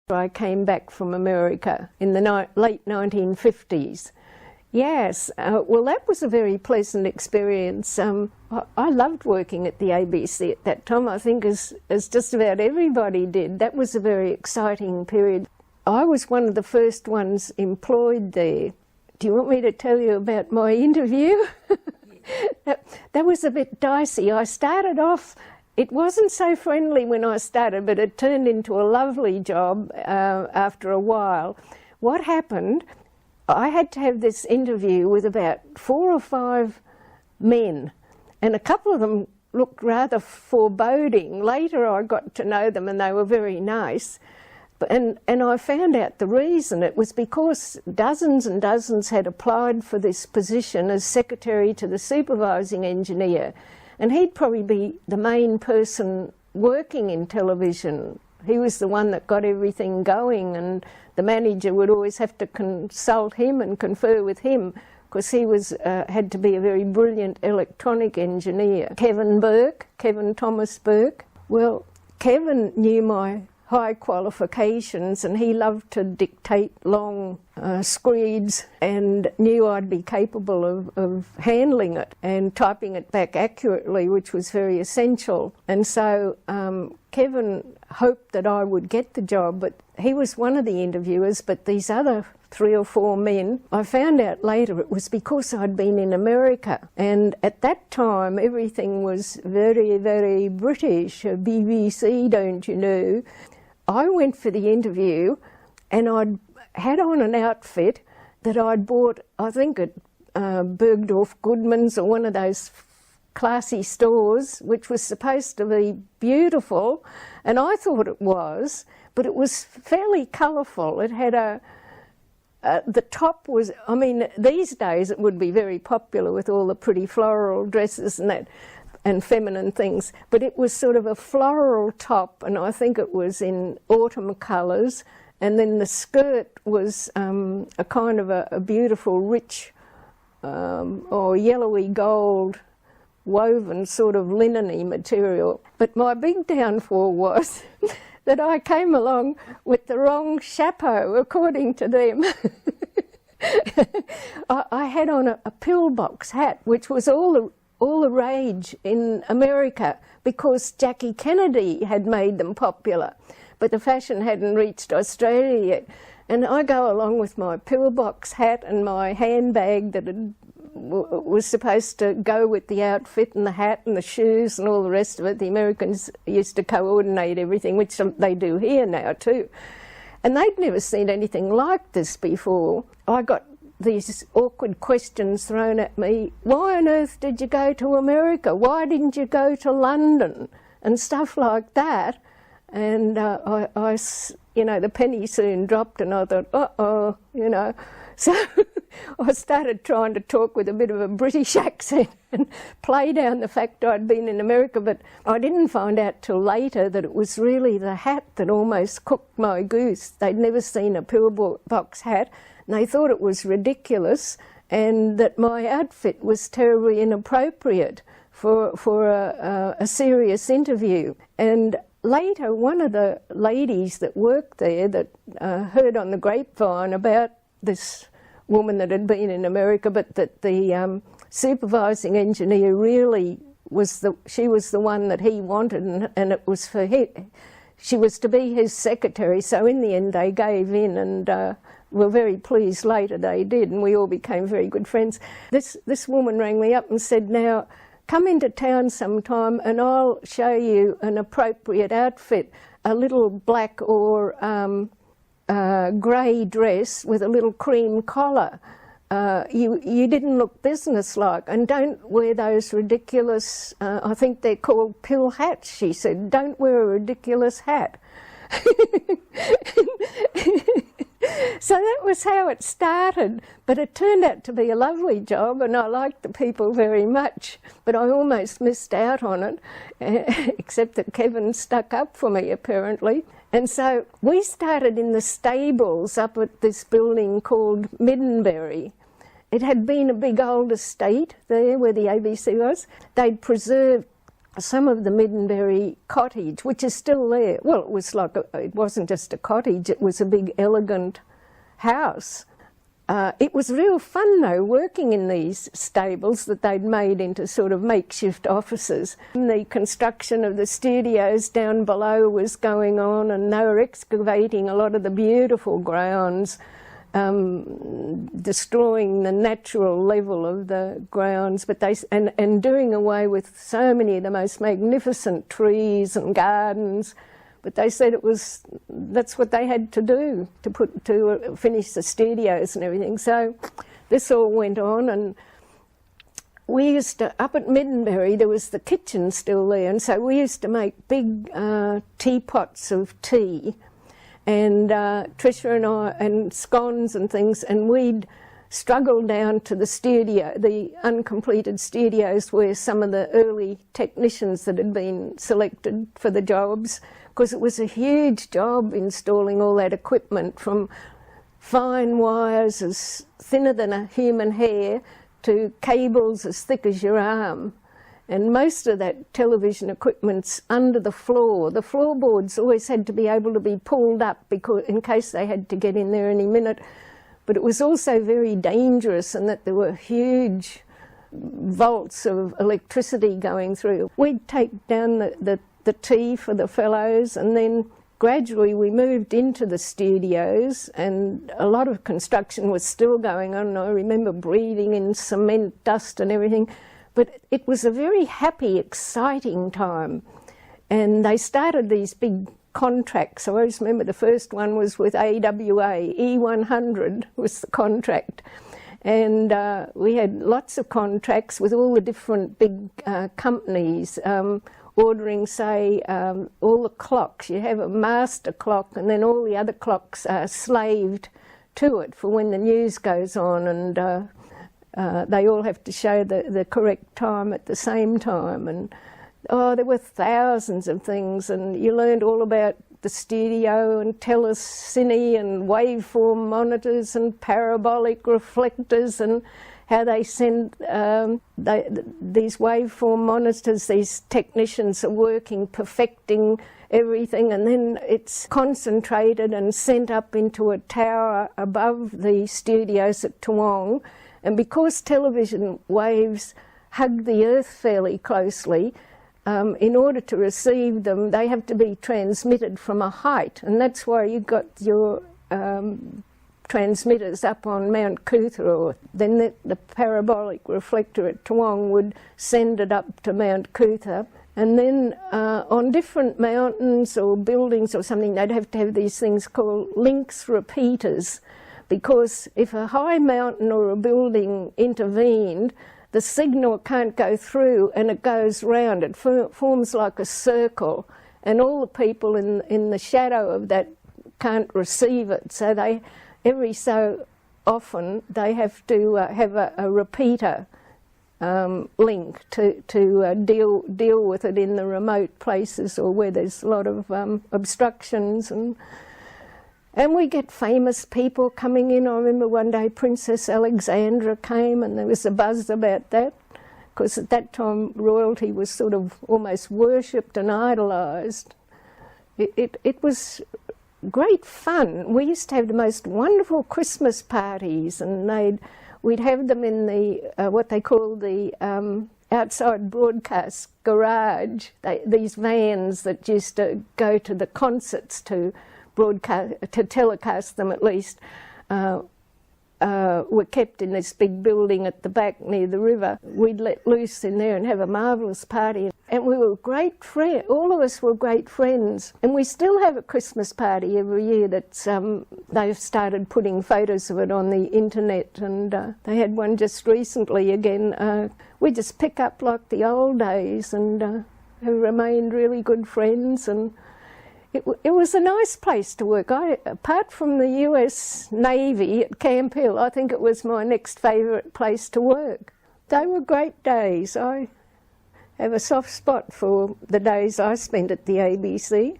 I came back from America in the late 1950s. Yes, well, that was a very pleasant experience. I loved working at the ABC at that time, I think, as just about everybody did. That was a very exciting period. I was one of the first ones employed there. Do you want me to tell you about my interview? That was a bit dicey. I started off, it wasn't so friendly when I started, but it turned into a lovely job after a while. What happened, I had to have this interview with about 4 or 5 men, and a couple of them looked rather foreboding. Later I got to know them and they were very nice. And I found out the reason. It was because dozens and dozens had applied for this position as secretary to the supervising engineer, and he'd probably be the main person working in television. He was the one that got everything going, and the manager would always have to consult him and confer with him, because he was had to be a very brilliant electronic engineer. Kevin Thomas Burke. Well, Kevin knew my high qualifications, and he loved to dictate long screeds and knew I'd be capable of handling it and typing it back accurately, which was very essential. And so Kevin hoped that I would get the job, but he was one of the interviewers, but these other 3 or 4 men, I found out later it was because I'd been in America, and at that time everything was very, very British, BBC, don't you know. I went for the interview and I'd had on an outfit that I'd bought, I think at Bergdorf Goodman's or one of those classy stores, which was supposed to be beautiful, and I thought it was, but it was fairly colourful. It had the top was, I mean, these days it would be very popular with all the pretty floral dresses and that, and feminine things, but it was sort of a floral top, and I think it was in autumn colours, and then the skirt was a kind of a beautiful rich or yellowy gold woven sort of linen-y material. But my big downfall was that I came along with the wrong chapeau, according to them. I had on a pillbox hat, which was all the rage in America because Jackie Kennedy had made them popular, but the fashion hadn't reached Australia yet. And I go along with my pillbox hat and my handbag that was supposed to go with the outfit and the hat and the shoes and all the rest of it. The Americans used to coordinate everything, which they do here now too. And they'd never seen anything like this before. I got these awkward questions thrown at me. Why on earth did you go to America? Why didn't you go to London? And stuff like that. And I you know, the penny soon dropped, and I thought, uh-oh, you know. So I started trying to talk with a bit of a British accent and play down the fact I'd been in America, but I didn't find out till later that it was really the hat that almost cooked my goose. They'd never seen a pillbox hat, and they thought it was ridiculous, and that my outfit was terribly inappropriate for a serious interview. And later, one of the ladies that worked there that heard on the grapevine about this woman that had been in America, but that the supervising engineer really was she was the one that he wanted, and it was for him. She was to be his secretary, so in the end they gave in, and were very pleased later they did, and we all became very good friends. This woman rang me up and said, now, come into town sometime and I'll show you an appropriate outfit, a little black or grey dress with a little cream collar. You didn't look businesslike, and don't wear those ridiculous, I think they're called pill hats, she said. Don't wear a ridiculous hat. So that was how it started, but it turned out to be a lovely job, and I liked the people very much, but I almost missed out on it, except that Kevin stuck up for me apparently. And so we started in the stables up at this building called Middenberry. It had been a big old estate there where the ABC was. They'd preserved some of the Middenberry cottage, which is still there. Well, it was like it wasn't just a cottage, it was a big elegant house. It was real fun though, working in these stables that they'd made into sort of makeshift offices. The construction of the studios down below was going on, and they were excavating a lot of the beautiful grounds, destroying the natural level of the grounds, but and doing away with so many of the most magnificent trees and gardens. But they said that's what they had to do to finish the studios and everything. So this all went on, and we used to, up at Middenberry, there was the kitchen still there, and so we used to make big teapots of tea, and Tricia and I, and scones and things, and we'd struggle down to the studio, the uncompleted studios where some of the early technicians that had been selected for the jobs, because it was a huge job installing all that equipment, from fine wires as thinner than a human hair to cables as thick as your arm. And most of that television equipment's under the floor. The floorboards always had to be able to be pulled up because in case they had to get in there any minute. But it was also very dangerous in that there were huge volts of electricity going through. We'd take down the tea for the fellows, and then gradually we moved into the studios, and a lot of construction was still going on. I remember breathing in cement dust and everything, but it was a very happy, exciting time. And they started these big contracts. I always remember the first one was with AWA, E100 was the contract. And we had lots of contracts with all the different big companies, ordering, say, all the clocks. You have a master clock, and then all the other clocks are slaved to it for when the news goes on, and they all have to show the correct time at the same time. And there were thousands of things, and you learned all about the studio and telecine and waveform monitors and parabolic reflectors, and how they send these waveform monitors, these technicians are working, perfecting everything, and then it's concentrated and sent up into a tower above the studios at Toowong. And because television waves hug the earth fairly closely, in order to receive them, they have to be transmitted from a height, and that's why you got your transmitters up on Mount Cootha, or then the parabolic reflector at Toowong would send it up to Mount Cootha, and then on different mountains or buildings or something, they'd have to have these things called links repeaters, because if a high mountain or a building intervened, the signal can't go through and it goes round. It forms like a circle, and all the people in the shadow of that can't receive it. So they, every so often, they have to have a repeater link to deal with it in the remote places or where there's a lot of obstructions. And we get famous people coming in. I remember one day Princess Alexandra came, and there was a buzz about that, because at that time royalty was sort of almost worshipped and idolised. It was great fun. We used to have the most wonderful Christmas parties, and we'd have them in the what they call the outside broadcast garage. These vans that used to go to the concerts to telecast them at least, were kept in this big building at the back near the river. We'd let loose in there and have a marvellous party. And we were great friends. All of us were great friends. And we still have a Christmas party every year that's, they've started putting photos of it on the internet, and they had one just recently again. We just pick up like the old days, and have remained really good friends. And it was a nice place to work. Apart from the US Navy at Camp Hill, I think it was my next favourite place to work. They were great days. I have a soft spot for the days I spent at the ABC.